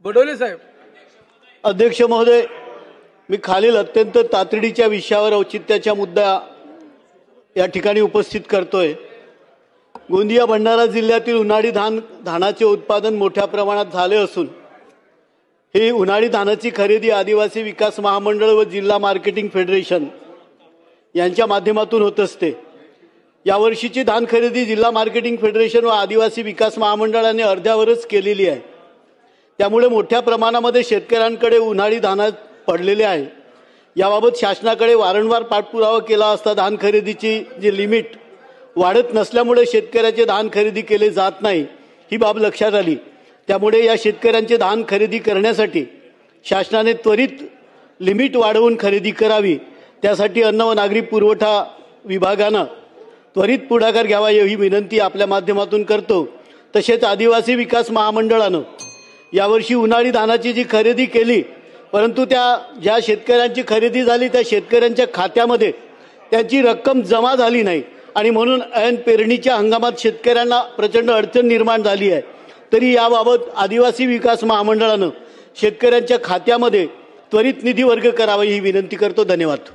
बडोले साहेब. अध्यक्ष महोदय, मी खालील अत्यंत तातडीच्या विषयावर औचित्याचा मुद्दा या ठिकाणी उपस्थित करतोय। गोंदिया भंडारा जिल्ह्यातील उन्हाळी धानाचे उत्पादन मोठ्या प्रमाणात झाले असून ही उन्हाळी धानाची खरेदी आदिवासी विकास महामंडळ व जिल्हा मार्केटिंग फेडरेशन यांच्या माध्यमातून होत असते। यावर्षीची धान खरेदी जिल्हा मार्केटिंग फेडरेशन व आदिवासी विकास महामंडळाने अर्ध्यावरच केलेली आहे। त्यामुळे मोठ्या प्रमाणामध्ये शेतकऱ्यांकडे उन्हाळी धान पडलेले आहे। याबाबत शासनाकडे वारंवार पाठपुरावा केला असता धान खरेदीची जी लिमिट वाढत नसल्यामुळे शेतकऱ्याचे धान खरेदी केले जात नाही ही बाब लक्षात आली। त्यामुळे या शेतकऱ्यांचे धान खरेदी करण्यासाठी शासनाने त्वरित लिमिट वाढवून खरेदी करावी। त्यासाठी अन्न व नागरी पुरवठा विभागाने त्वरित पुढाकार घ्यावा ही विनंती आपल्या माध्यमातून करतो। तसेच आदिवासी विकास महामंडळाने यावर्षी उन्हाळी धानाची जी खरेदी केली, परंतु ज्या शेतकऱ्यांची खरेदी झाली त्या शेतकऱ्यांच्या खात्यामध्ये त्यांची रक्कम जमा झाली नाही आणि म्हणून ऐन पेरणीच्या हंगामात शेतकऱ्यांना प्रचंड अडचण निर्माण झाली आहे। तरी याबाबत आदिवासी विकास महामंडळाने शेतकऱ्यांच्या खात्यामध्ये त्वरित निधी वर्ग करावा ही विनंती करतो। धन्यवाद।